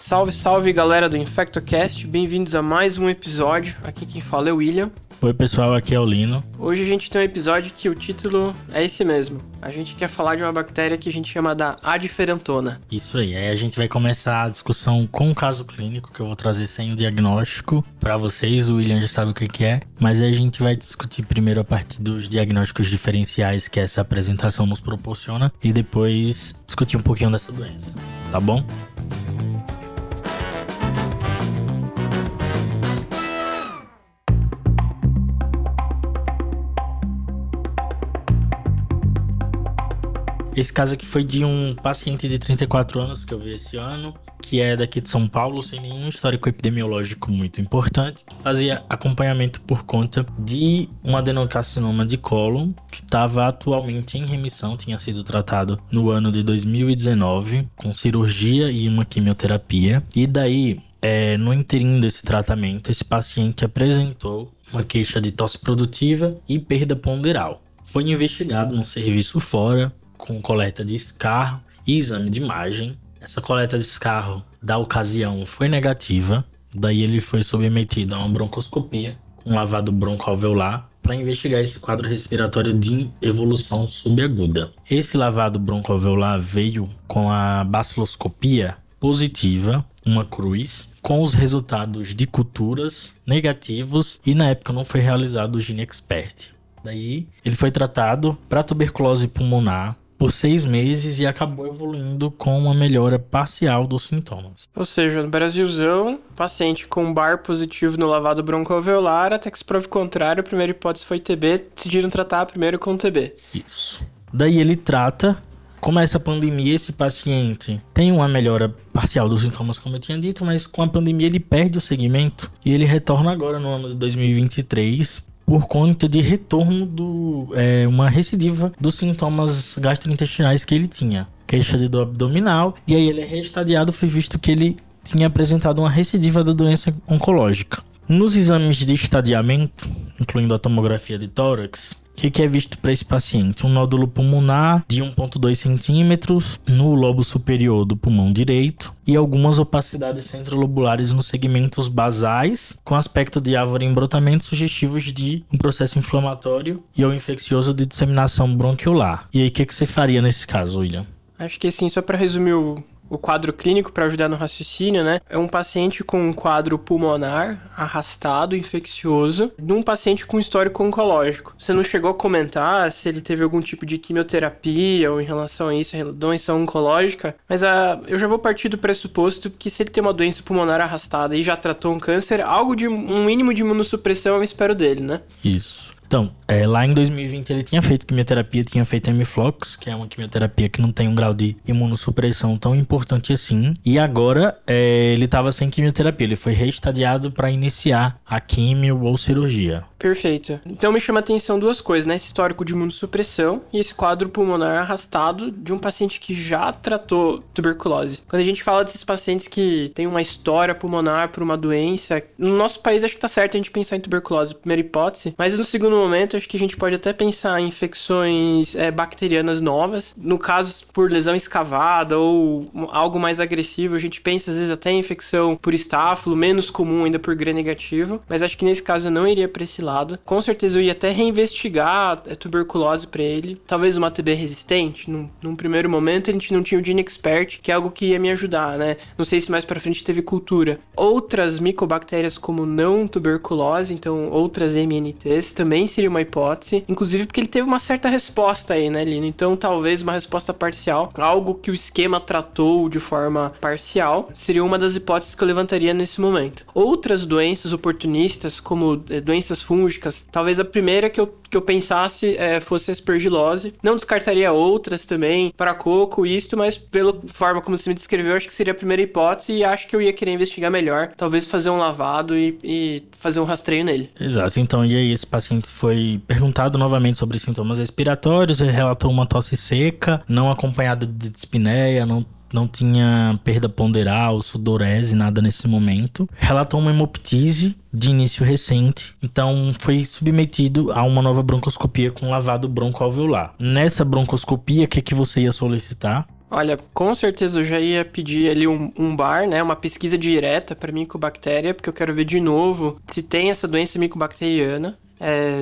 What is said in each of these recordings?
Salve, salve galera do InfectoCast, bem-vindos a mais um episódio. Aqui quem fala é o William. Oi pessoal, aqui é o Lino. Hoje a gente tem um episódio que o título é esse mesmo. A gente quer falar de uma bactéria que a gente chama da adiferentona. Isso aí a gente vai começar a discussão com o caso clínico que eu vou trazer sem o diagnóstico para vocês. O William já sabe o que é, mas aí a gente vai discutir primeiro a partir dos diagnósticos diferenciais que essa apresentação nos proporciona e depois discutir um pouquinho dessa doença, tá bom? Esse caso aqui foi de um paciente de 34 anos que eu vi esse ano, que é daqui de São Paulo, sem nenhum histórico epidemiológico muito importante, que fazia acompanhamento por conta de um adenocarcinoma de cólon, que estava atualmente em remissão, tinha sido tratado no ano de 2019, com cirurgia e uma quimioterapia. E daí, no interim desse tratamento, esse paciente apresentou uma queixa de tosse produtiva e perda ponderal. Foi investigado num serviço fora, com coleta de escarro e exame de imagem. Essa coleta de escarro da ocasião foi negativa, daí ele foi submetido a uma broncoscopia com lavado broncoalveolar para investigar esse quadro respiratório de evolução subaguda. Esse lavado broncoalveolar veio com a baciloscopia positiva, uma cruz, com os resultados de culturas negativos e na época não foi realizado o GeneXpert. Daí ele foi tratado para tuberculose pulmonar por 6 meses e acabou evoluindo com uma melhora parcial dos sintomas. Ou seja, no Brasilzão, paciente com bar positivo no lavado broncoalveolar, até que se prove o contrário, a primeira hipótese foi TB, decidiram tratar primeiro com TB. Isso. Daí ele trata, começa a pandemia, esse paciente tem uma melhora parcial dos sintomas, como eu tinha dito, mas com a pandemia ele perde o segmento e ele retorna agora no ano de 2023 por conta de retorno uma recidiva dos sintomas gastrointestinais que ele tinha. Queixa de dor abdominal, e aí ele é reestadiado, foi visto que ele tinha apresentado uma recidiva da doença oncológica. Nos exames de estadiamento, incluindo a tomografia de tórax, o que é visto para esse paciente? Um nódulo pulmonar de 1,2 centímetros no lobo superior do pulmão direito e algumas opacidades centrolobulares nos segmentos basais, com aspecto de árvore em brotamento sugestivos de um processo inflamatório e ou infeccioso de disseminação bronquiolar. E aí, o que você faria nesse caso, William? Acho que assim, só para resumir o quadro clínico, para ajudar no raciocínio, né? É um paciente com um quadro pulmonar arrastado, infeccioso, num paciente com histórico oncológico. Você não chegou a comentar se ele teve algum tipo de quimioterapia ou em relação a isso, a doença oncológica, mas eu já vou partir do pressuposto que se ele tem uma doença pulmonar arrastada e já tratou um câncer, algo de um mínimo de imunossupressão eu espero dele, né? Isso. Então, lá em 2020 ele tinha feito quimioterapia, tinha feito Mflox, que é uma quimioterapia que não tem um grau de imunossupressão tão importante assim. E agora ele estava sem quimioterapia, ele foi reestadiado para iniciar a quimio ou cirurgia. Perfeito. Então me chama a atenção duas coisas, né? Esse histórico de imunossupressão e esse quadro pulmonar arrastado de um paciente que já tratou tuberculose. Quando a gente fala desses pacientes que tem uma história pulmonar por uma doença, no nosso país acho que tá certo a gente pensar em tuberculose, primeira hipótese, mas no segundo momento acho que a gente pode até pensar em infecções bacterianas novas. No caso, por lesão escavada ou algo mais agressivo, a gente pensa às vezes até em infecção por estáfilo, menos comum ainda por gram negativo, mas acho que nesse caso eu não iria para esse lado. Com certeza eu ia até reinvestigar a tuberculose para ele, talvez uma TB resistente. Num primeiro momento a gente não tinha o GeneXpert, que é algo que ia me ajudar, né? Não sei se mais para frente teve cultura. Outras micobactérias como não tuberculose, então outras MNTs, também seria uma hipótese, inclusive porque ele teve uma certa resposta aí, né, Lino? Então talvez uma resposta parcial, algo que o esquema tratou de forma parcial, seria uma das hipóteses que eu levantaria nesse momento. Outras doenças oportunistas, como doenças fúngicas, talvez a primeira que eu pensasse fosse a aspergilose. Não descartaria outras também, paracoco, mas pela forma como você me descreveu, acho que seria a primeira hipótese e acho que eu ia querer investigar melhor, talvez fazer um lavado e fazer um rastreio nele. Exato, então e aí esse paciente foi perguntado novamente sobre sintomas respiratórios, ele relatou uma tosse seca, não acompanhada de dispneia, não tinha perda ponderal, sudorese, nada nesse momento. Relatou uma hemoptise de início recente, então foi submetido a uma nova broncoscopia com lavado broncoalveolar. Nessa broncoscopia, o que você ia solicitar? Olha, com certeza eu já ia pedir ali um bar, né? Uma pesquisa direta para micobactéria, porque eu quero ver de novo se tem essa doença micobacteriana.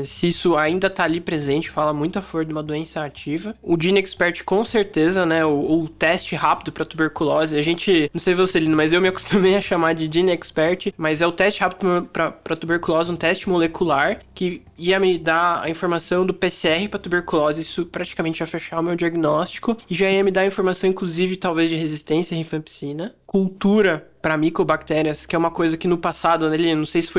Se isso ainda tá ali presente, fala muito a favor de uma doença ativa. O GeneXpert, com certeza, né? O teste rápido para tuberculose. A gente, não sei você, Lino, mas eu me acostumei a chamar de GeneXpert, mas é o teste rápido para tuberculose, um teste molecular que ia me dar a informação do PCR para tuberculose. Isso praticamente ia fechar o meu diagnóstico e já ia me dar a informação, inclusive, talvez de resistência à rifampicina. Cultura para micobactérias, que é uma coisa que no passado, né, não sei se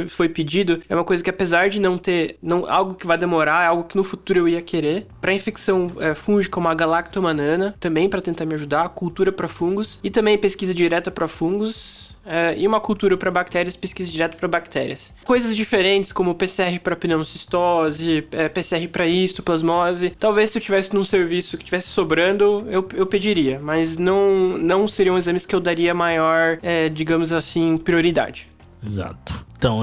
foi pedido, é uma coisa que apesar de não ter algo que vai demorar, é algo que no futuro eu ia querer. Para infecção fúngica, uma galactomanana, também para tentar me ajudar, cultura para fungos e também pesquisa direta para fungos. E uma cultura para bactérias, pesquisa direta para bactérias. Coisas diferentes, como PCR para pneumocistose, PCR para histoplasmose. Talvez se eu tivesse num serviço que tivesse sobrando, eu pediria. Mas não seriam exames que eu daria maior, digamos assim, prioridade. Exato. Então,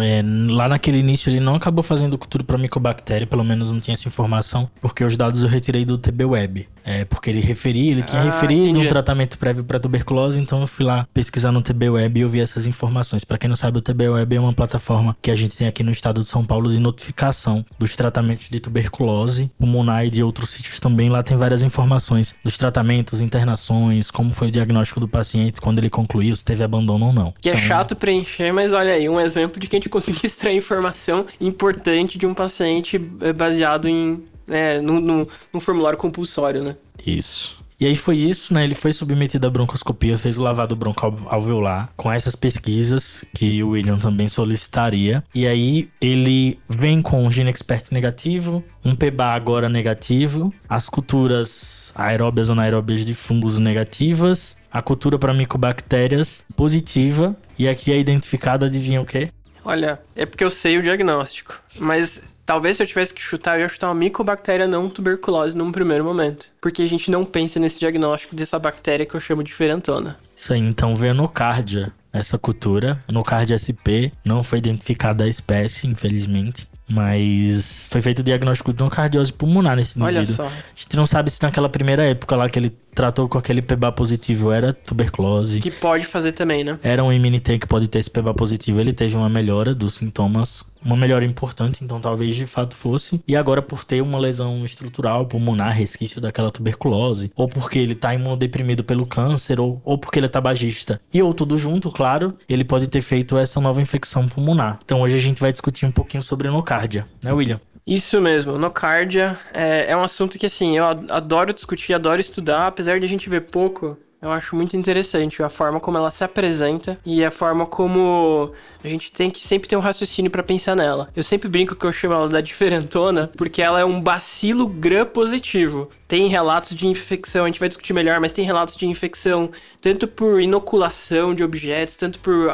lá naquele início ele não acabou fazendo cultura para micobactéria, pelo menos não tinha essa informação, porque os dados eu retirei do TB-Web. Porque ele tinha referido entendi. um tratamento prévio para tuberculose, então eu fui lá pesquisar no TB-Web e eu vi essas informações. Para quem não sabe, o TB-Web é uma plataforma que a gente tem aqui no estado de São Paulo de notificação dos tratamentos de tuberculose pulmonar e de outros sítios também. Lá tem várias informações dos tratamentos, internações, como foi o diagnóstico do paciente, quando ele concluiu, se teve abandono ou não. Que é chato preencher, mas olha aí, um exemplo de que a gente conseguiu extrair informação importante de um paciente baseado num formulário compulsório, né? Isso. E aí foi isso, né? Ele foi submetido à broncoscopia, fez o lavado broncoalveolar com essas pesquisas que o William também solicitaria. E aí ele vem com um GeneXpert negativo, um PBA agora negativo, as culturas aeróbias e anaeróbias de fungos negativas, a cultura para micobactérias positiva, e aqui é identificada, adivinha o quê? Olha, é porque eu sei o diagnóstico, mas talvez se eu tivesse que chutar, eu ia chutar uma micobactéria não tuberculose num primeiro momento. Porque a gente não pensa nesse diagnóstico dessa bactéria que eu chamo de ferentona. Isso aí, então vê a nocardia, essa cultura. Nocardia SP, não foi identificada a espécie, infelizmente. Mas foi feito o diagnóstico de nocardiose pulmonar nesse indivíduo. Olha só. A gente não sabe se naquela primeira época lá que ele tratou com aquele PBA positivo era tuberculose. Que pode fazer também, né? Era um imunité que pode ter esse PBA positivo. Ele teve uma melhora dos sintomas, uma melhora importante, então talvez de fato fosse. E agora por ter uma lesão estrutural pulmonar, resquício daquela tuberculose, ou porque ele tá imunodeprimido pelo câncer, ou porque ele é tabagista, ou tudo junto, claro, ele pode ter feito essa nova infecção pulmonar. Então hoje a gente vai discutir um pouquinho sobre nocardia, né, William? Isso mesmo, nocardia é um assunto que, assim, eu adoro discutir, adoro estudar, apesar de a gente ver pouco. Eu acho muito interessante a forma como ela se apresenta e a forma como a gente tem que sempre ter um raciocínio para pensar nela. Eu sempre brinco que eu chamo ela da diferentona porque ela é um bacilo gram positivo. Tem relatos de infecção, a gente vai discutir melhor, mas tem relatos de infecção tanto por inoculação de objetos, tanto por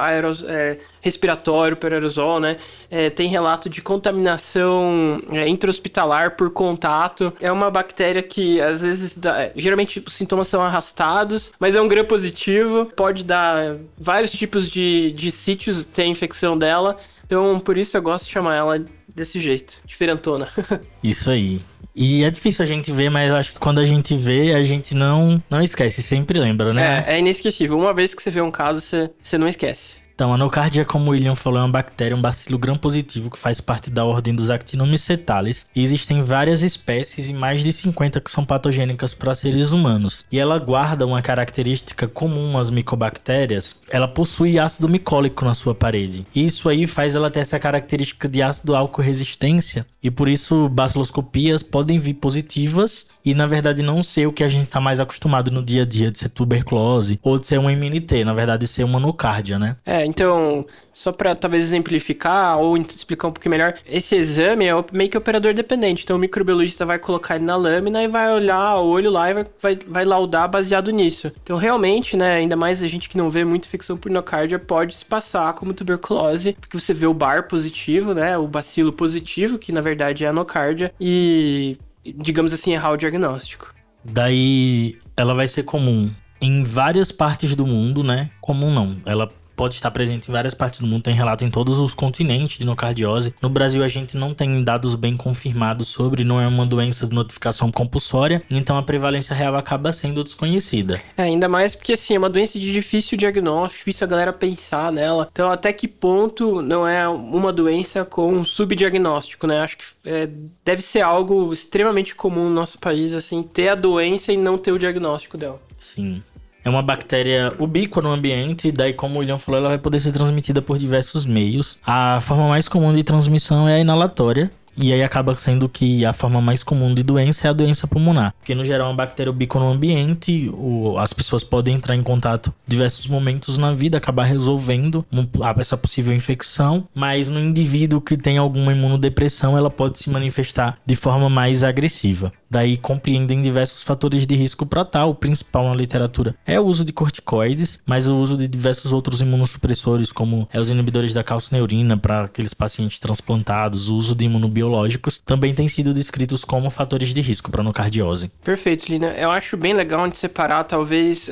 respiratório, por aerosol, né? Tem relato de contaminação intra-hospitalar por contato. É uma bactéria que às vezes geralmente os sintomas são arrastados, mas é um gram positivo, pode dar vários tipos de sítios ter a infecção dela. Então, por isso eu gosto de chamar ela desse jeito, diferentona. Isso aí. E é difícil a gente ver, mas eu acho que quando a gente vê, a gente não esquece, sempre lembra, né? É inesquecível. Uma vez que você vê um caso, você não esquece. Então, a nocardia, como o William falou, é uma bactéria, um bacilo gram-positivo que faz parte da ordem dos Actinomycetales. E existem várias espécies e mais de 50 que são patogênicas para seres humanos. E ela guarda uma característica comum às micobactérias. Ela possui ácido micólico na sua parede. E isso aí faz ela ter essa característica de ácido álcool resistência. E por isso, baciloscopias podem vir positivas e, na verdade, não ser o que a gente está mais acostumado no dia a dia, de ser tuberculose ou de ser um imunité, na verdade, ser uma nocardia, né? Então, só para talvez exemplificar ou explicar um pouquinho melhor, esse exame é meio que operador dependente. Então, o microbiologista vai colocar ele na lâmina e vai olhar o olho lá e vai laudar baseado nisso. Então, realmente, né, ainda mais a gente que não vê muita infecção por nocardia, pode se passar como tuberculose, porque você vê o bar positivo, né, o bacilo positivo, que na verdade é a nocardia, e, digamos assim, errar o diagnóstico. Daí, ela vai ser comum em várias partes do mundo, né? Comum não. Ela pode estar presente em várias partes do mundo, tem relato em todos os continentes de nocardiose. No Brasil a gente não tem dados bem confirmados sobre, não é uma doença de notificação compulsória, então a prevalência real acaba sendo desconhecida. Ainda mais porque, assim, é uma doença de difícil diagnóstico, difícil a galera pensar nela. Então, até que ponto não é uma doença com um subdiagnóstico, né? Acho que deve ser algo extremamente comum no nosso país, assim, ter a doença e não ter o diagnóstico dela. Sim. É uma bactéria ubíqua no ambiente, daí como o William falou, ela vai poder ser transmitida por diversos meios. A forma mais comum de transmissão é a inalatória, e aí acaba sendo que a forma mais comum de doença é a doença pulmonar. Porque no geral é uma bactéria ubíqua no ambiente, as pessoas podem entrar em contato em diversos momentos na vida, acabar resolvendo essa possível infecção, mas no indivíduo que tem alguma imunodepressão, ela pode se manifestar de forma mais agressiva. Daí compreendem diversos fatores de risco para tal. O principal na literatura é o uso de corticoides, mas o uso de diversos outros imunossupressores, como os inibidores da calcineurina para aqueles pacientes transplantados, o uso de imunobiológicos, também tem sido descritos como fatores de risco para nocardiose. Perfeito, Lina. Eu acho bem legal a gente separar, talvez,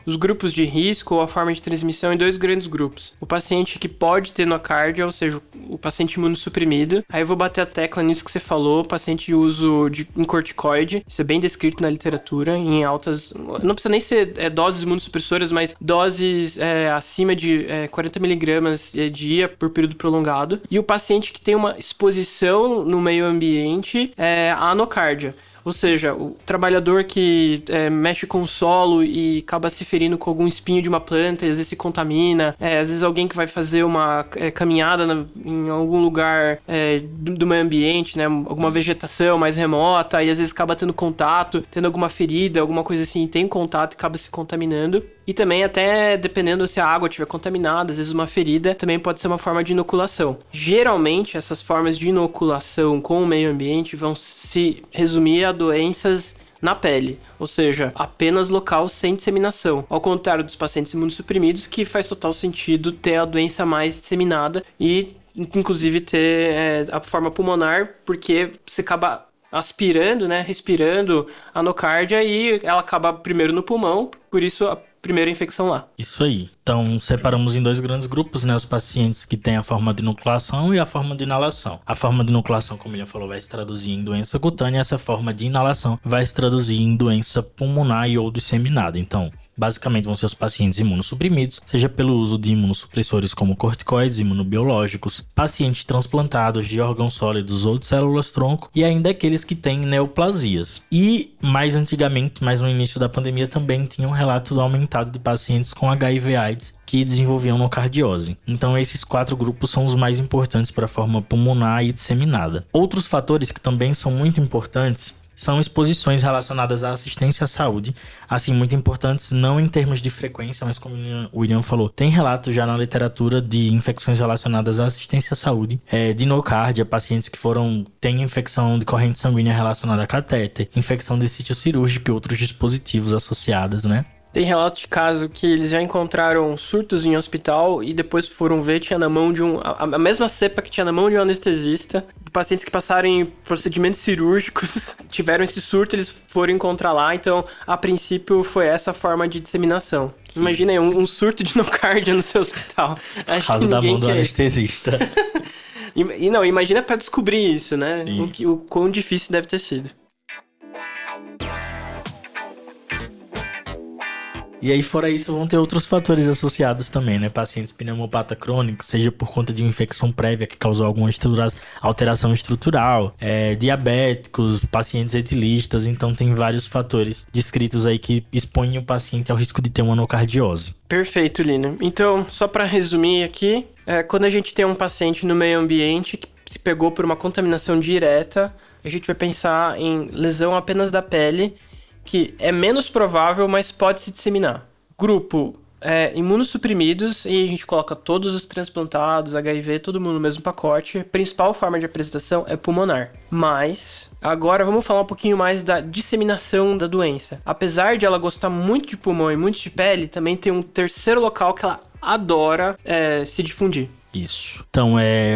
os grupos de risco ou a forma de transmissão em dois grandes grupos. O paciente que pode ter nocardia, ou seja, o paciente imunossuprimido. Aí eu vou bater a tecla nisso que você falou, paciente de uso de corticoide. Isso é bem descrito na literatura, em altas... Não precisa nem ser doses imunossupressoras, mas doses acima de 40 miligramas dia por período prolongado. E o paciente que tem uma exposição no meio ambiente à nocardia. Ou seja, o trabalhador que mexe com o solo e acaba se ferindo com algum espinho de uma planta e às vezes se contamina. Às vezes alguém que vai fazer uma caminhada em algum lugar do meio ambiente, né? Alguma vegetação mais remota e às vezes acaba tendo contato, tendo alguma ferida, alguma coisa assim, tem contato e acaba se contaminando. E também até dependendo se a água estiver contaminada, às vezes uma ferida também pode ser uma forma de inoculação. Geralmente essas formas de inoculação com o meio ambiente vão se resumir a doenças na pele, ou seja, apenas local sem disseminação. Ao contrário dos pacientes imunossuprimidos, que faz total sentido ter a doença mais disseminada e inclusive ter a forma pulmonar, porque você acaba aspirando, né, respirando a nocardia e ela acaba primeiro no pulmão, por isso a primeira infecção lá. Isso aí. Então, separamos em dois grandes grupos, né? Os pacientes que têm a forma de inoculação e a forma de inalação. A forma de inoculação, como ele já falou, vai se traduzir em doença cutânea. Essa forma de inalação vai se traduzir em doença pulmonar e ou disseminada. Então, basicamente vão ser os pacientes imunossuprimidos, seja pelo uso de imunossupressores como corticoides, imunobiológicos, pacientes transplantados de órgãos sólidos ou de células-tronco e ainda aqueles que têm neoplasias. E mais antigamente, mais no início da pandemia, também tinha um relato aumentado de pacientes com HIV/AIDS que desenvolviam nocardiose. Então esses 4 grupos são os mais importantes para a forma pulmonar e disseminada. Outros fatores que também são muito importantes são exposições relacionadas à assistência à saúde, assim, muito importantes, não em termos de frequência, mas como o William falou, tem relatos já na literatura de infecções relacionadas à assistência à saúde, de nocardia, pacientes que têm infecção de corrente sanguínea relacionada a catéter, infecção de sítio cirúrgico e outros dispositivos associados, né? Tem relato de caso que eles já encontraram surtos em hospital e depois foram ver, tinha na mão de a mesma cepa que tinha na mão de um anestesista. Pacientes que passaram em procedimentos cirúrgicos tiveram esse surto, eles foram encontrar lá. Então, a princípio, foi essa forma de disseminação. Imagina aí, um surto de nocardia no seu hospital. Acho que da mão do anestesista. E não, imagina pra descobrir isso, né? O quão difícil deve ter sido. E aí, fora isso, vão ter outros fatores associados também, né? Pacientes pneumopata crônicos, seja por conta de uma infecção prévia que causou alguma alteração estrutural, diabéticos, pacientes etilistas, então tem vários fatores descritos aí que expõem o paciente ao risco de ter uma nocardiose. Perfeito, Lina. Então, só para resumir aqui, quando a gente tem um paciente no meio ambiente que se pegou por uma contaminação direta, a gente vai pensar em lesão apenas da pele, que é menos provável, mas pode se disseminar. Grupo imunossuprimidos, e a gente coloca todos os transplantados, HIV, todo mundo no mesmo pacote. A principal forma de apresentação é pulmonar. Mas, agora vamos falar um pouquinho mais da disseminação da doença. Apesar de ela gostar muito de pulmão e muito de pele, também tem um terceiro local que ela adora se difundir. Isso. Então,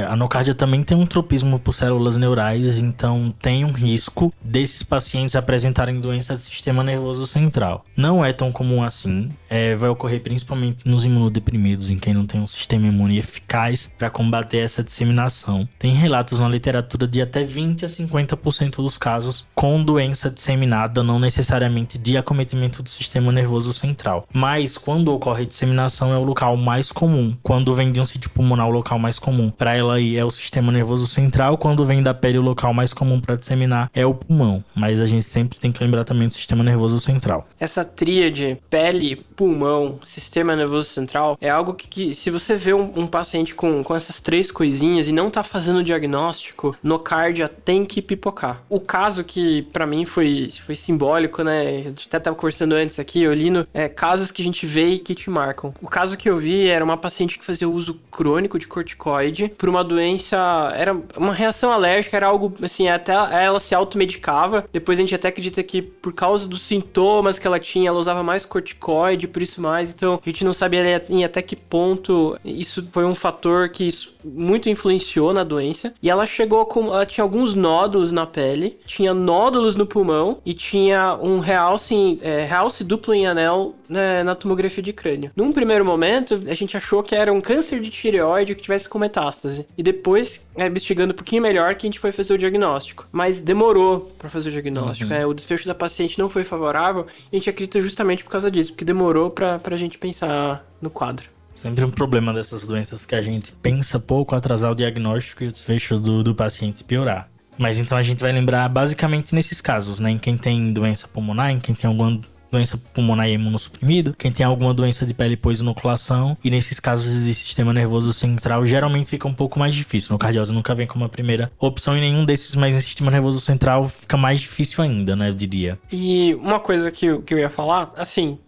a nocardia também tem um tropismo por células neurais, então tem um risco desses pacientes apresentarem doença do sistema nervoso central. Não é tão comum assim. vai ocorrer principalmente nos imunodeprimidos, em quem não tem um sistema imune eficaz para combater essa disseminação. Tem relatos na literatura de até 20 a 50% dos casos com doença disseminada, não necessariamente de acometimento do sistema nervoso central. Mas quando ocorre disseminação é o local mais comum. Quando vem de um sítio pulmonar, o local mais comum para ela aí é o sistema nervoso central. Quando vem da pele, o local mais comum para disseminar é o pulmão. Mas a gente sempre tem que lembrar também do sistema nervoso central. Essa tríade, pele, pulmão, sistema nervoso central, é algo que se você vê um paciente com essas três coisinhas e não tá fazendo o diagnóstico, nocardia tem que pipocar. O caso que pra mim foi simbólico, né? A gente até tava conversando antes aqui, Olino, casos que a gente vê e que te marcam. O caso que eu vi era uma paciente que fazia uso crônico de corticoide por uma doença, era uma reação alérgica, era algo assim, até ela se automedicava. Depois a gente até acredita que por causa dos sintomas que ela tinha, ela usava mais corticoide, por isso mais. Então a gente não sabia em até que ponto isso foi um fator que isso muito influenciou na doença. E ela ela tinha alguns nódulos na pele, tinha nódulos no pulmão e tinha um realce duplo em anel, né, na tomografia de crânio. Num primeiro momento, a gente achou que era um câncer de tireoide que tivesse com metástase. E depois, investigando um pouquinho melhor, que a gente foi fazer o diagnóstico. Mas demorou pra fazer o diagnóstico. O desfecho da paciente não foi favorável e a gente acredita justamente por causa disso, porque demorou pra gente pensar no quadro. Sempre um problema dessas doenças que a gente pensa pouco, atrasar o diagnóstico e o desfecho do paciente piorar. Mas então a gente vai lembrar basicamente nesses casos, né? Em quem tem doença pulmonar, em quem tem alguma doença pulmonar e imunossuprimido, quem tem alguma doença de pele pós-inoculação, e nesses casos de sistema nervoso central, geralmente fica um pouco mais difícil. No cardiose nunca vem como a primeira opção em nenhum desses, mas em sistema nervoso central fica mais difícil ainda, né? Eu diria. E uma coisa que eu ia falar, assim,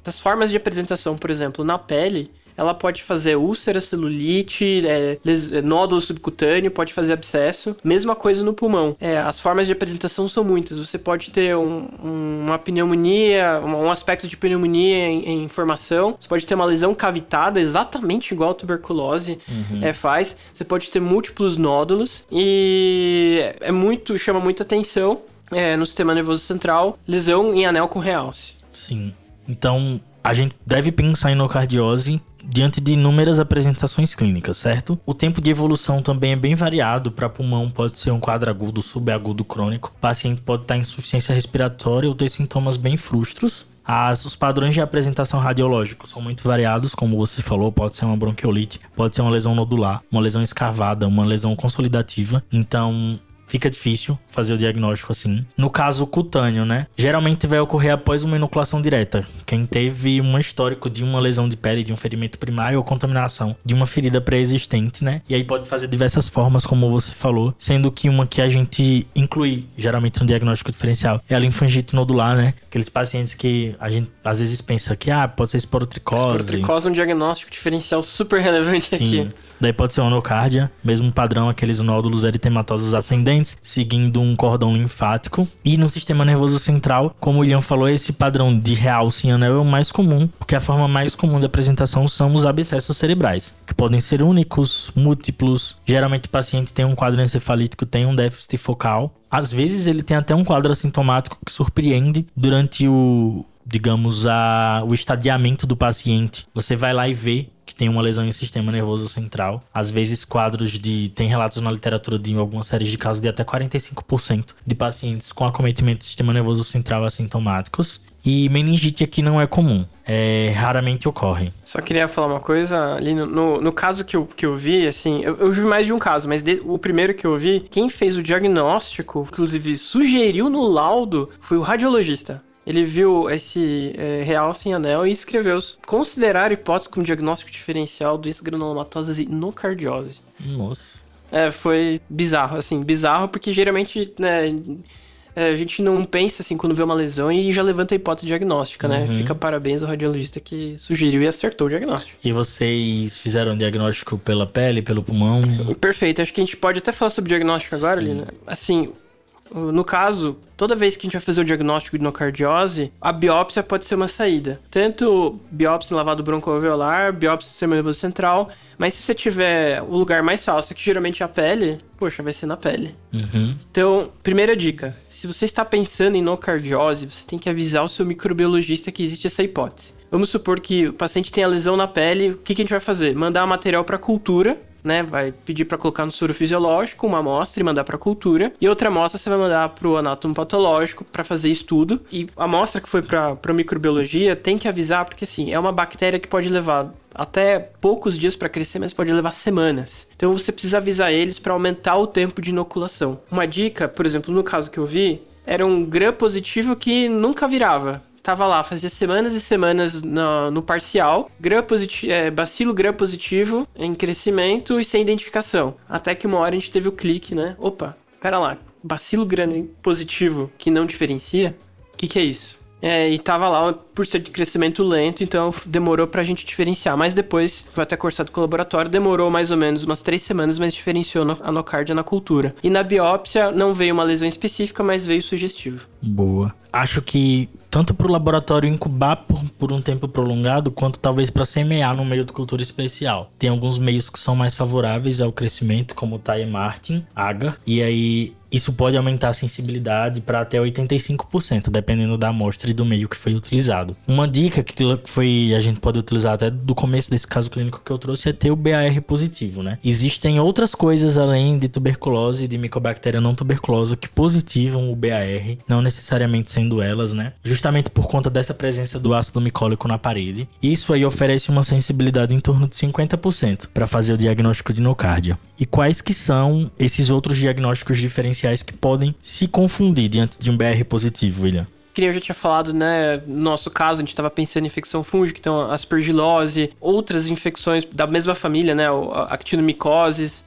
das formas de apresentação, por exemplo, na pele, ela pode fazer úlcera, celulite, nódulo subcutâneo, pode fazer abscesso. Mesma coisa no pulmão. As formas de apresentação são muitas. Você pode ter uma pneumonia, um aspecto de pneumonia em formação. Você pode ter uma lesão cavitada, exatamente igual a tuberculose faz. Você pode ter múltiplos nódulos e chama muita atenção no sistema nervoso central, lesão em anel com realce. Sim. Então, a gente deve pensar em nocardiose diante de inúmeras apresentações clínicas, certo? O tempo de evolução também é bem variado. Para pulmão pode ser um quadro agudo, subagudo, crônico. O paciente pode estar em insuficiência respiratória ou ter sintomas bem frustros. Os padrões de apresentação radiológicos são muito variados, como você falou, pode ser uma bronquiolite, pode ser uma lesão nodular, uma lesão escavada, uma lesão consolidativa. Então, fica difícil fazer o diagnóstico assim. No caso cutâneo, né? Geralmente vai ocorrer após uma inoculação direta. Quem teve um histórico de uma lesão de pele, de um ferimento primário ou contaminação de uma ferida pré-existente, né? E aí pode fazer diversas formas, como você falou, sendo que uma que a gente inclui geralmente no diagnóstico diferencial é a linfangite nodular, né? Aqueles pacientes que a gente às vezes pensa que pode ser esporotricose. Esporotricose é um diagnóstico diferencial super relevante. Sim. Aqui. Daí pode ser onocárdia, mesmo padrão, aqueles nódulos eritematosos ascendentes, seguindo um cordão linfático. E no sistema nervoso central, como o Ian falou, esse padrão de realce em anel é o mais comum, porque a forma mais comum de apresentação são os abscessos cerebrais, que podem ser únicos, múltiplos. Geralmente o paciente tem um quadro encefalítico, tem um déficit focal. Às vezes ele tem até um quadro assintomático que surpreende durante o estadiamento do paciente. Você vai lá e vê que tem uma lesão em sistema nervoso central. Às vezes tem relatos na literatura de algumas séries de casos de até 45% de pacientes com acometimento do sistema nervoso central assintomáticos. E meningite aqui não é comum, raramente ocorre. Só queria falar uma coisa, ali no caso que eu vi, assim, eu vi mais de um caso, mas o primeiro que eu vi, quem fez o diagnóstico, inclusive sugeriu no laudo, foi o radiologista. Ele viu esse realce em anel e escreveu: considerar a hipótese como diagnóstico diferencial doença granulomatose nocardiose. Nossa. Foi bizarro, assim, porque geralmente, né, a gente não pensa assim quando vê uma lesão e já levanta a hipótese diagnóstica, né? Fica parabéns ao radiologista que sugeriu e acertou o diagnóstico. E vocês fizeram o diagnóstico pela pele, pelo pulmão? Perfeito, acho que a gente pode até falar sobre diagnóstico agora, Lina. Assim, no caso, toda vez que a gente vai fazer o diagnóstico de nocardiose, a biópsia pode ser uma saída. Tanto biópsia em lavado broncoalveolar, biópsia do sistema nervoso central, mas se você tiver o lugar mais fácil, que geralmente é a pele, vai ser na pele. Então, primeira dica, se você está pensando em nocardiose, você tem que avisar o seu microbiologista que existe essa hipótese. Vamos supor que o paciente tenha lesão na pele, o que a gente vai fazer? Mandar material para cultura, né? Vai pedir para colocar no soro fisiológico uma amostra e mandar para cultura. E outra amostra você vai mandar para o anátomo patológico para fazer estudo. E a amostra que foi para microbiologia tem que avisar, porque assim, é uma bactéria que pode levar até poucos dias para crescer, mas pode levar semanas. Então você precisa avisar eles para aumentar o tempo de inoculação. Uma dica, por exemplo, no caso que eu vi, era um gram positivo que nunca virava. Tava lá, fazia semanas e semanas no parcial, bacilo gram positivo em crescimento e sem identificação. Até que uma hora a gente teve o clique, né? Opa, pera lá, bacilo gram positivo que não diferencia? O que é isso? E tava lá por ser de crescimento lento, então demorou pra gente diferenciar. Mas depois, foi até conversado com o laboratório, demorou mais ou menos umas 3 semanas, mas diferenciou a nocardia na cultura. E na biópsia não veio uma lesão específica, mas veio sugestivo. Boa. Acho que tanto para o laboratório incubar por um tempo prolongado, quanto talvez para semear no meio de cultura especial. Tem alguns meios que são mais favoráveis ao crescimento, como o Thai Martin, agar, e aí isso pode aumentar a sensibilidade para até 85%, dependendo da amostra e do meio que foi utilizado. Uma dica que a gente pode utilizar até do começo desse caso clínico que eu trouxe é ter o BAR positivo, né? Existem outras coisas além de tuberculose e de micobactéria não tuberculosa que positivam o BAR, não necessariamente sendo elas, né? Justamente por conta dessa presença do ácido micólico na parede. Isso aí oferece uma sensibilidade em torno de 50% para fazer o diagnóstico de nocardia. E quais que são esses outros diagnósticos diferenciais que podem se confundir diante de um BR positivo, William? Que nem eu já tinha falado, né? No nosso caso, a gente estava pensando em infecção fúngica, então aspergilose, outras infecções da mesma família, né? Actinomicoses,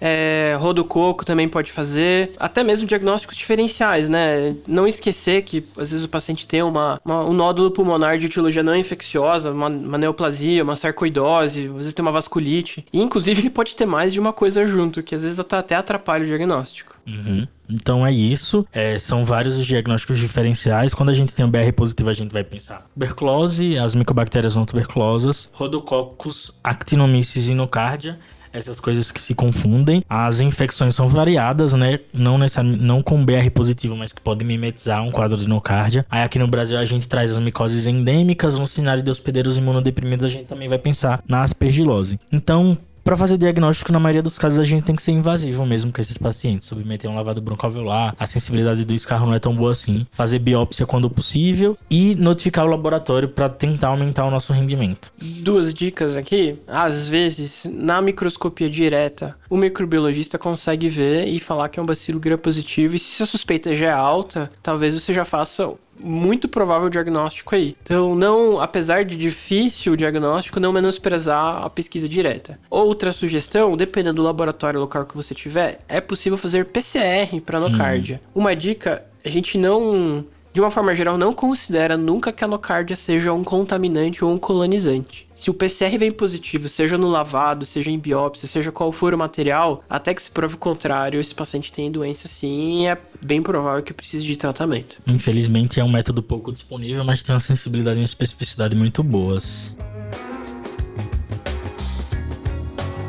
rodococo também pode fazer, até mesmo diagnósticos diferenciais, né? Não esquecer que às vezes o paciente tem um nódulo pulmonar de etiologia não infecciosa, uma neoplasia, uma sarcoidose, às vezes tem uma vasculite. E inclusive ele pode ter mais de uma coisa junto, que às vezes até atrapalha o diagnóstico. Uhum. Então é isso, são vários os diagnósticos diferenciais. Quando a gente tem um BR positivo, a gente vai pensar tuberculose, as micobactérias não tuberculosas, rodococcus, actinomyces e nocardia. Essas coisas que se confundem. As infecções são variadas, né? Não com BR positivo, mas que podem mimetizar um quadro de nocardia. Aí aqui no Brasil a gente traz as micoses endêmicas, no cenário de hospedeiros imunodeprimidos a gente também vai pensar na aspergilose. Então, para fazer diagnóstico, na maioria dos casos, a gente tem que ser invasivo mesmo com esses pacientes. Submeter um lavado broncoalveolar, a sensibilidade do escarro não é tão boa assim. Fazer biópsia quando possível e notificar o laboratório para tentar aumentar o nosso rendimento. 2 dicas aqui. Às vezes, na microscopia direta, o microbiologista consegue ver e falar que é um bacilo gram positivo. E se a suspeita já é alta, talvez você já faça muito provável diagnóstico aí. Então, não, apesar de difícil o diagnóstico, não menosprezar a pesquisa direta. Outra sugestão, dependendo do laboratório local que você tiver, é possível fazer PCR para nocardia. Uma dica, a gente não, de uma forma geral, não considera nunca que a nocardia seja um contaminante ou um colonizante. Se o PCR vem positivo, seja no lavado, seja em biópsia, seja qual for o material, até que se prove o contrário, esse paciente tem doença sim, é bem provável que precise de tratamento. Infelizmente é um método pouco disponível, mas tem uma sensibilidade e uma especificidade muito boas.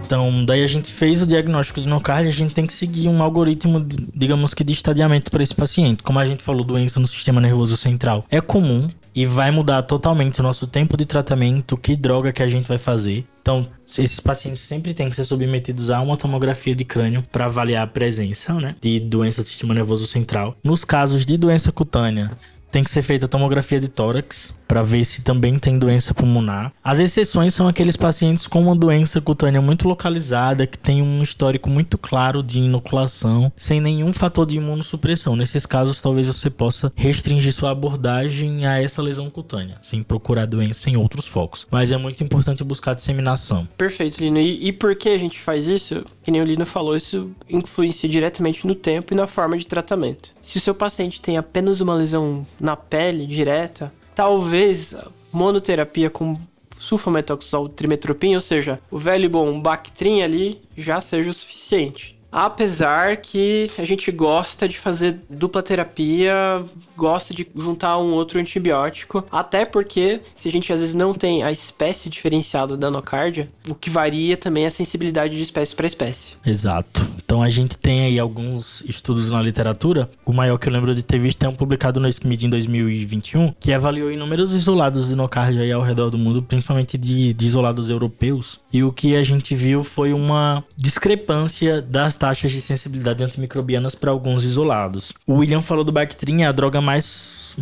Então, daí a gente fez o diagnóstico de nocardia, a gente tem que seguir um algoritmo, digamos que de estadiamento para esse paciente. Como a gente falou, doença no sistema nervoso central é comum e vai mudar totalmente o nosso tempo de tratamento, que droga que a gente vai fazer. Então, esses pacientes sempre têm que ser submetidos a uma tomografia de crânio para avaliar a presença, né, de doença do sistema nervoso central. Nos casos de doença cutânea, tem que ser feita a tomografia de tórax para ver se também tem doença pulmonar. As exceções são aqueles pacientes com uma doença cutânea muito localizada, que tem um histórico muito claro de inoculação, sem nenhum fator de imunossupressão. Nesses casos, talvez você possa restringir sua abordagem a essa lesão cutânea, sem procurar doença em outros focos. Mas é muito importante buscar disseminação. Perfeito, Lino. E por que a gente faz isso? Que nem o Lino falou, isso influencia diretamente no tempo e na forma de tratamento. Se o seu paciente tem apenas uma lesão na pele direta, talvez monoterapia com sulfametoxazol trimetropin, ou seja, o velho e bom Bactrim ali, já seja o suficiente. apesar que a gente gosta de fazer dupla terapia, gosta de juntar um outro antibiótico, até porque se a gente às vezes não tem a espécie diferenciada da nocardia, o que varia também é a sensibilidade de espécie para espécie. Exato. Então a gente tem aí alguns estudos na literatura. O maior que eu lembro de ter visto é um publicado no SCMID em 2021, que avaliou inúmeros isolados de nocardia aí ao redor do mundo, principalmente de isolados europeus. E o que a gente viu foi uma discrepância das taxas de sensibilidade antimicrobianas para alguns isolados. O William falou do Bactrim, é a droga mais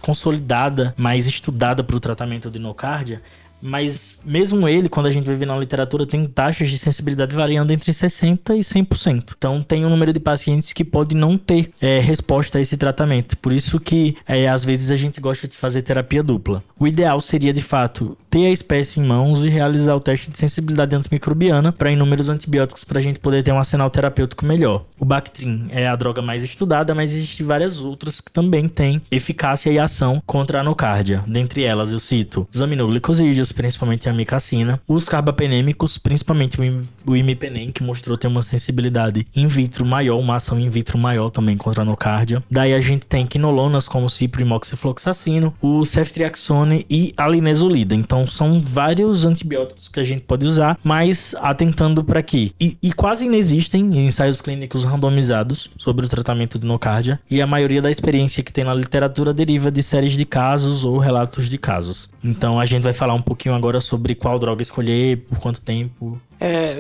consolidada, mais estudada para o tratamento de nocardia. Mas mesmo ele, quando a gente vai ver na literatura, tem taxas de sensibilidade variando entre 60% e 100%. Então tem um número de pacientes que pode não ter resposta a esse tratamento. Por isso que às vezes a gente gosta de fazer terapia dupla. O ideal seria, de fato, ter a espécie em mãos e realizar o teste de sensibilidade antimicrobiana para inúmeros antibióticos para a gente poder ter um arsenal terapêutico melhor. O Bactrim é a droga mais estudada, mas existem várias outras que também têm eficácia e ação contra a nocardia. Dentre elas eu cito os aminoglicosídeos, principalmente a amicacina, os carbapenêmicos, principalmente o imipenem, que mostrou ter uma sensibilidade in vitro maior, uma ação in vitro maior também contra a nocardia. Daí a gente tem quinolonas como cipro e moxifloxacino, o ceftriaxone e a linezolida. Então são vários antibióticos que a gente pode usar, mas atentando para quê? E quase inexistem ensaios clínicos randomizados sobre o tratamento de nocardia, e a maioria da experiência que tem na literatura deriva de séries de casos ou relatos de casos. Então a gente vai falar um pouquinho agora sobre qual droga escolher, por quanto tempo.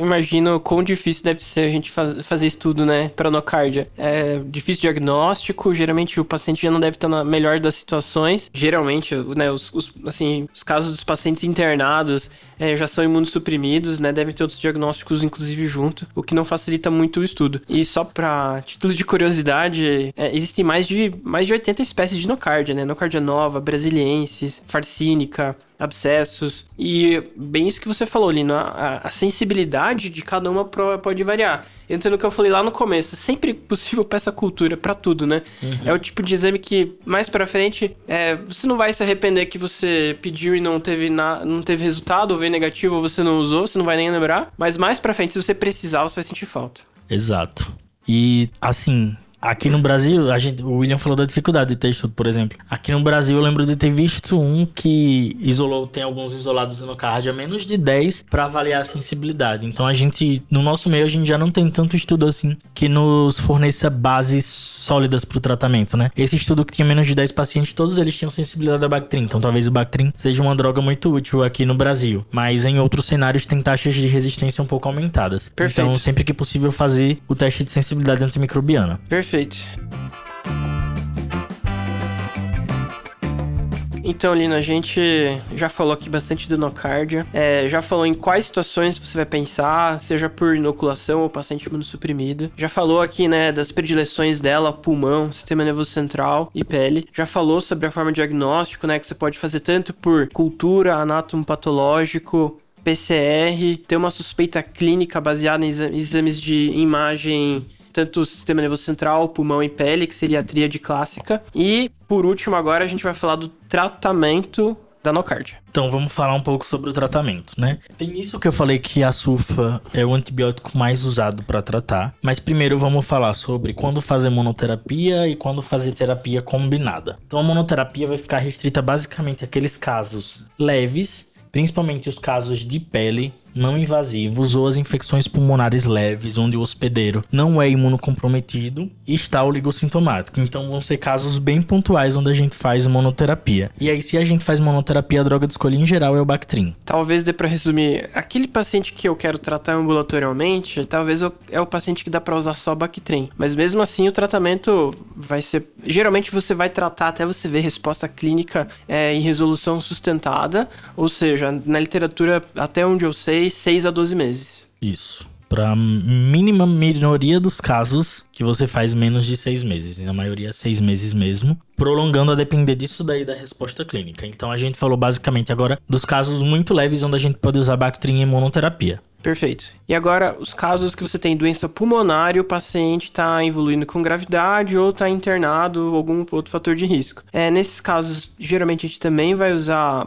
Imagino quão difícil deve ser a gente fazer estudo, né, para nocardia. É difícil diagnóstico, geralmente o paciente já não deve estar na melhor das situações. Geralmente, né, os casos dos pacientes internados já são imunossuprimidos, né, devem ter outros diagnósticos, inclusive, junto, o que não facilita muito o estudo. E só para título de curiosidade, existem mais de 80 espécies de nocardia, né, nocardia nova, brasiliensis, farcínica, abscessos, e bem isso que você falou, Lino, a sensibilidade de cada uma pode variar. Entrando no que eu falei lá no começo, sempre possível peça cultura pra tudo, né? Uhum. É o tipo de exame que, mais pra frente, você não vai se arrepender que você pediu e não teve resultado, ou veio negativo, ou você não usou, você não vai nem lembrar, mas mais pra frente, se você precisar, você vai sentir falta. Exato. E, assim, aqui no Brasil, o William falou da dificuldade de ter estudo, por exemplo. Aqui no Brasil eu lembro de ter visto um que tem alguns isolados de nocardia, menos de 10 para avaliar a sensibilidade. Então no nosso meio, a gente já não tem tanto estudo assim que nos forneça bases sólidas para o tratamento, né? Esse estudo que tinha menos de 10 pacientes, todos eles tinham sensibilidade ao Bactrim. Então talvez o Bactrim seja uma droga muito útil aqui no Brasil. Mas em outros cenários tem taxas de resistência um pouco aumentadas. Perfeito. Então sempre que possível fazer o teste de sensibilidade antimicrobiana. Perfeito. Então, Lino, a gente já falou aqui bastante do nocardia, já falou em quais situações você vai pensar, seja por inoculação ou paciente imunossuprimido. Já falou aqui, né, das predileções dela, pulmão, sistema nervoso central e pele. Já falou sobre a forma de diagnóstico, né, que você pode fazer tanto por cultura, anátomo patológico, PCR, ter uma suspeita clínica baseada em exames de imagem, tanto o sistema nervoso central, pulmão e pele, que seria a tríade clássica. E, por último, agora a gente vai falar do tratamento da nocardia. Então, vamos falar um pouco sobre o tratamento, né? Tem isso que eu falei que a sulfa é o antibiótico mais usado para tratar. Mas primeiro vamos falar sobre quando fazer monoterapia e quando fazer terapia combinada. Então, a monoterapia vai ficar restrita basicamente àqueles casos leves, principalmente os casos de pele não invasivos ou as infecções pulmonares leves, onde o hospedeiro não é imunocomprometido e está oligossintomático. Então vão ser casos bem pontuais onde a gente faz monoterapia. E aí, se a gente faz monoterapia, a droga de escolha em geral é o Bactrim. Talvez dê pra resumir, aquele paciente que eu quero tratar ambulatorialmente, talvez é o paciente que dá pra usar só Bactrim. Mas mesmo assim, o tratamento vai ser... Geralmente você vai tratar até você ver resposta clínica em resolução sustentada, ou seja, na literatura, até onde eu sei, 6 a 12 meses. Isso. Para a mínima minoria dos casos que você faz menos de 6 meses. E na maioria 6 meses mesmo. Prolongando a depender disso daí da resposta clínica. Então a gente falou basicamente agora dos casos muito leves onde a gente pode usar Bactrim em monoterapia. Perfeito. E agora, os casos que você tem doença pulmonar e o paciente está evoluindo com gravidade ou está internado ou algum outro fator de risco. Nesses casos, geralmente a gente também vai usar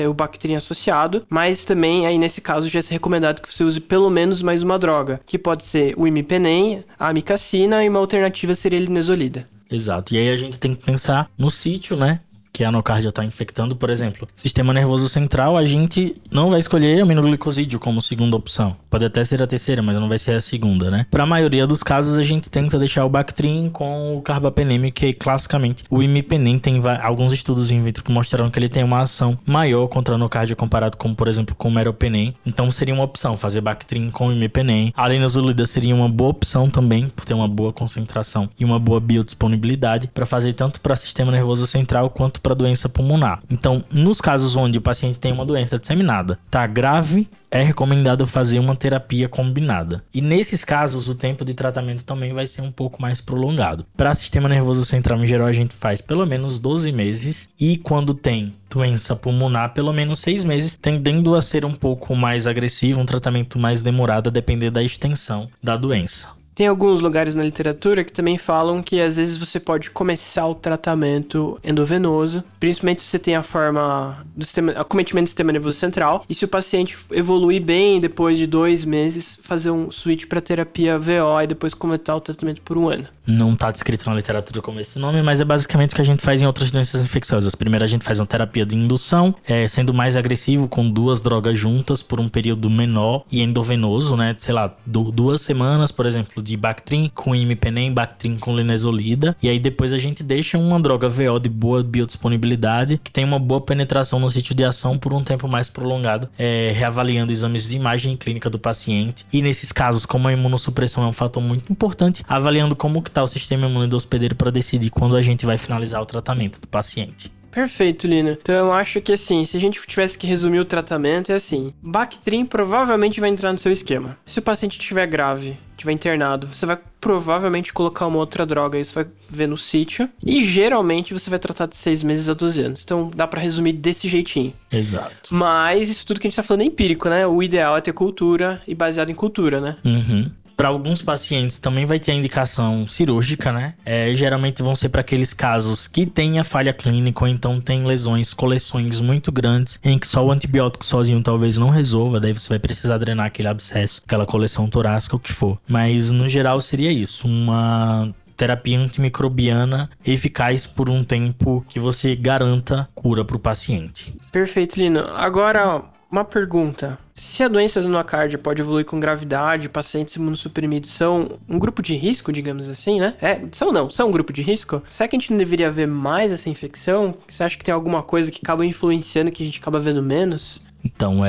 o Bactrim associado, mas também aí nesse caso já é recomendado que você use pelo menos mais uma droga, que pode ser o imipenem, a amicacina e uma alternativa seria a linezolida. Exato. E aí a gente tem que pensar no sítio, né? Que a anocardia está infectando, por exemplo, sistema nervoso central, a gente não vai escolher aminoglicosídeo como segunda opção. Pode até ser a terceira, mas não vai ser a segunda, né? Para a maioria dos casos, a gente tenta deixar o Bactrim com o carbapenem, que classicamente o imipenem tem alguns estudos in vitro que mostraram que ele tem uma ação maior contra a anocardia comparado com, por exemplo, com o meropenem. Então seria uma opção fazer Bactrim com o imipenem. A linezolida seria uma boa opção também, por ter uma boa concentração e uma boa biodisponibilidade para fazer tanto para sistema nervoso central quanto para doença pulmonar. Então, nos casos onde o paciente tem uma doença disseminada, tá grave, é recomendado fazer uma terapia combinada. E nesses casos, o tempo de tratamento também vai ser um pouco mais prolongado. Para sistema nervoso central, em geral, a gente faz pelo menos 12 meses. E quando tem doença pulmonar, pelo menos 6 meses, tendendo a ser um pouco mais agressivo, um tratamento mais demorado, a depender da extensão da doença. Tem alguns lugares na literatura que também falam que às vezes você pode começar o tratamento endovenoso, principalmente se você tem a forma do acometimento do sistema nervoso central, e se o paciente evoluir bem depois de 2 meses, fazer um switch para terapia VO e depois completar o tratamento por 1 ano. Não está descrito na literatura como esse nome, mas é basicamente o que a gente faz em outras doenças infecciosas. Primeiro a gente faz uma terapia de indução, sendo mais agressivo com 2 drogas juntas por um período menor e endovenoso, né? Sei lá, 2 semanas, por exemplo, de Bactrim com imipenem, Bactrim com linezolida, e aí depois a gente deixa uma droga VO de boa biodisponibilidade, que tem uma boa penetração no sítio de ação por um tempo mais prolongado, reavaliando exames de imagem clínica do paciente, e nesses casos, como a imunossupressão é um fator muito importante, avaliando como que está o sistema imune do hospedeiro para decidir quando a gente vai finalizar o tratamento do paciente. Perfeito, Lina. Então eu acho que assim, se a gente tivesse que resumir o tratamento, é assim: Bactrim provavelmente vai entrar no seu esquema. Se o paciente estiver grave, estiver internado, você vai provavelmente colocar uma outra droga, isso vai ver no sítio. E geralmente você vai tratar de 6 meses a 12 anos. Então dá pra resumir desse jeitinho. Exato. Mas isso tudo que a gente tá falando é empírico, né? O ideal é ter cultura e baseado em cultura, né? Uhum. Para alguns pacientes também vai ter a indicação cirúrgica, né? Geralmente vão ser para aqueles casos que tem a falha clínica ou então tem lesões, coleções muito grandes em que só o antibiótico sozinho talvez não resolva, daí você vai precisar drenar aquele abscesso, aquela coleção torácica, o que for. Mas no geral seria isso, uma terapia antimicrobiana eficaz por um tempo que você garanta cura para o paciente. Perfeito, Lino. Agora, uma pergunta. Se a doença do nocardia pode evoluir com gravidade, pacientes imunossuprimidos são um grupo de risco, digamos assim, né? São um grupo de risco? Será que a gente não deveria ver mais essa infecção? Você acha que tem alguma coisa que acaba influenciando que a gente acaba vendo menos? Então,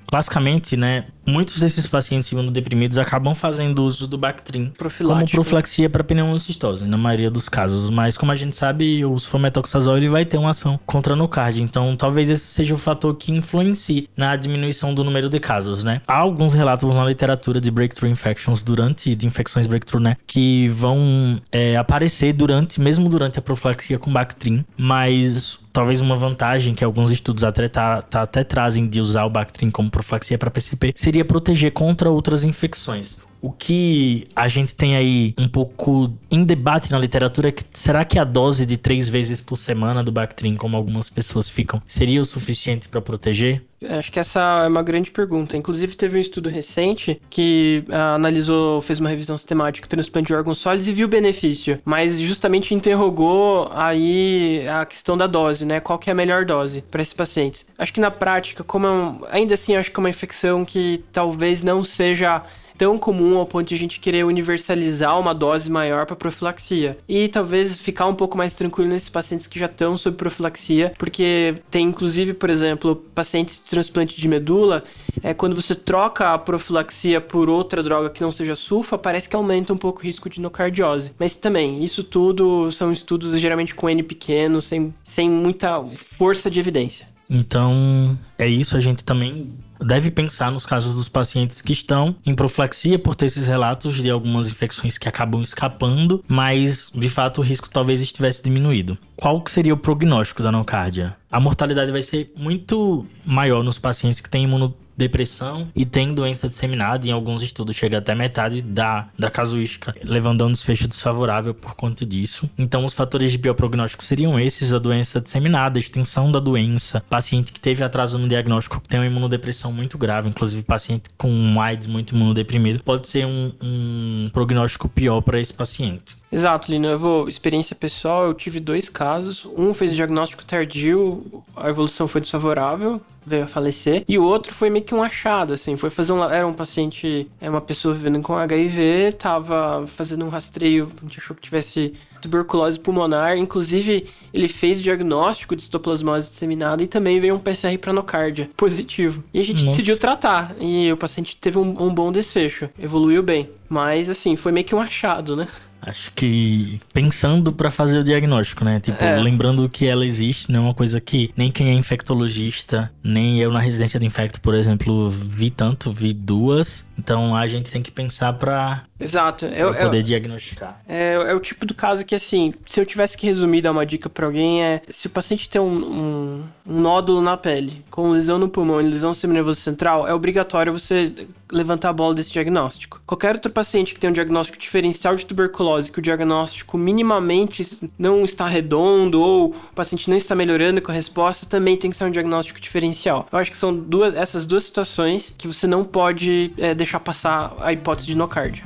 classicamente, né, muitos desses pacientes imunodeprimidos acabam fazendo uso do Bactrim como profilaxia para pneumocistose, na maioria dos casos. Mas, como a gente sabe, o sulfametoxazol ele vai ter uma ação contra a anocardia. Então, talvez esse seja o fator que influencie na diminuição do número de casos, né? Há alguns relatos na literatura de breakthrough infections de infecções breakthrough, né, que vão aparecer mesmo durante a profilaxia com Bactrim, mas talvez uma vantagem que alguns estudos até trazem de usar o Bactrim como profilaxia para PCP seria proteger contra outras infecções. O que a gente tem aí um pouco em debate na literatura é que será que a dose de 3 vezes por semana do Bactrim, como algumas pessoas ficam, seria o suficiente para proteger? Acho que essa é uma grande pergunta. Inclusive, teve um estudo recente que fez uma revisão sistemática do transplante de órgãos sólidos e viu o benefício, mas justamente interrogou aí a questão da dose, né? Qual que é a melhor dose para esses pacientes? Acho que na prática, ainda assim, acho que é uma infecção que talvez não seja tão comum ao ponto de a gente querer universalizar uma dose maior para profilaxia. E talvez ficar um pouco mais tranquilo nesses pacientes que já estão sob profilaxia, porque tem inclusive, por exemplo, pacientes de transplante de medula, quando você troca a profilaxia por outra droga que não seja sulfa, parece que aumenta um pouco o risco de nocardiose. Mas também, isso tudo são estudos geralmente com N pequeno, sem muita força de evidência. Então, é isso, a gente também deve pensar nos casos dos pacientes que estão em profilaxia por ter esses relatos de algumas infecções que acabam escapando, mas de fato o risco talvez estivesse diminuído. Qual que seria o prognóstico da anocardia? A mortalidade vai ser muito maior nos pacientes que têm depressão e tem doença disseminada. Em alguns estudos chega até metade da casuística, levando a um desfecho desfavorável por conta disso. Então os fatores de bioprognóstico seriam esses: a doença disseminada, a extensão da doença, paciente que teve atraso no diagnóstico, que tem uma imunodepressão muito grave, inclusive paciente com um AIDS muito imunodeprimido, pode ser um prognóstico pior para esse paciente. Exato, Lino. Experiência pessoal, eu tive 2 casos. Um fez diagnóstico tardio, a evolução foi desfavorável, veio a falecer. E o outro foi meio que um achado, assim. Era um paciente, uma pessoa vivendo com HIV, tava fazendo um rastreio, a gente achou que tivesse tuberculose pulmonar. Inclusive, ele fez o diagnóstico de histoplasmose disseminada e também veio um PCR para nocardia positivo. E a gente decidiu tratar. E o paciente teve um bom desfecho, evoluiu bem. Mas, assim, foi meio que um achado, né? Acho que pensando pra fazer o diagnóstico, né? Tipo, lembrando que ela existe, não é uma coisa que nem quem é infectologista, nem eu na residência de infecto, por exemplo, vi 2. Então a gente tem que pensar pra poder diagnosticar. É o tipo do caso que, assim, se eu tivesse que resumir, dar uma dica pra alguém, se o paciente tem um nódulo na pele, com lesão no pulmão e lesão seminervoso central, é obrigatório você levantar a bola desse diagnóstico. Qualquer outro paciente que tem um diagnóstico diferencial de tuberculose, que o diagnóstico minimamente não está redondo ou o paciente não está melhorando com a resposta, também tem que ser um diagnóstico diferencial. Eu acho que são essas duas situações que você não pode deixar passar a hipótese de nocardia.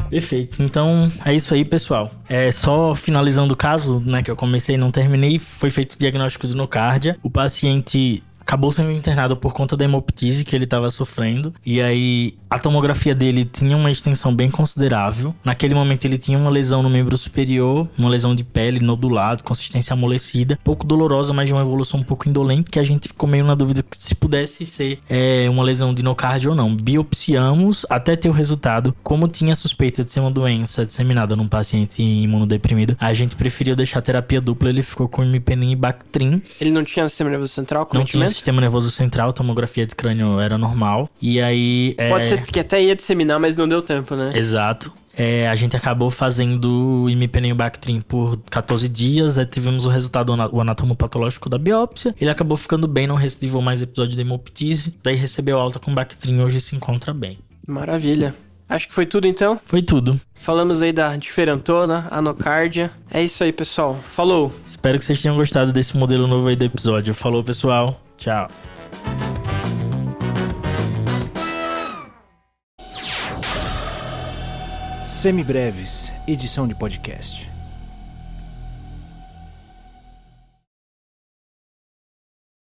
Perfeito. Então, é isso aí, pessoal. Só finalizando o caso, né, que eu comecei e não terminei, foi feito o diagnóstico de nocardia. O paciente acabou sendo internado por conta da hemoptise que ele estava sofrendo. E aí, a tomografia dele tinha uma extensão bem considerável. Naquele momento, ele tinha uma lesão no membro superior, uma lesão de pele nodulado, consistência amolecida, pouco dolorosa, mas de uma evolução um pouco indolente, que a gente ficou meio na dúvida se pudesse ser uma lesão de nocardia ou não. Biopsiamos até ter o resultado. Como tinha suspeita de ser uma doença disseminada num paciente imunodeprimido, a gente preferiu deixar a terapia dupla. Ele ficou com imipenem e Bactrim. Ele não tinha sistema nervoso central? Não tinha sistema nervoso central, tomografia de crânio era normal. E aí... Pode ser que até ia disseminar, mas não deu tempo, né? Exato. A gente acabou fazendo imipenem e Bactrim por 14 dias, tivemos o resultado, o anatomopatológico da biópsia. Ele acabou ficando bem, não recidivou mais episódio de hemoptise, daí recebeu alta com Bactrim, hoje se encontra bem. Maravilha. Acho que foi tudo, então? Foi tudo. Falamos aí da diferentona, a nocardia. É isso aí, pessoal. Falou! Espero que vocês tenham gostado desse modelo novo aí do episódio. Falou, pessoal. Tchau. Semibreves, edição de podcast.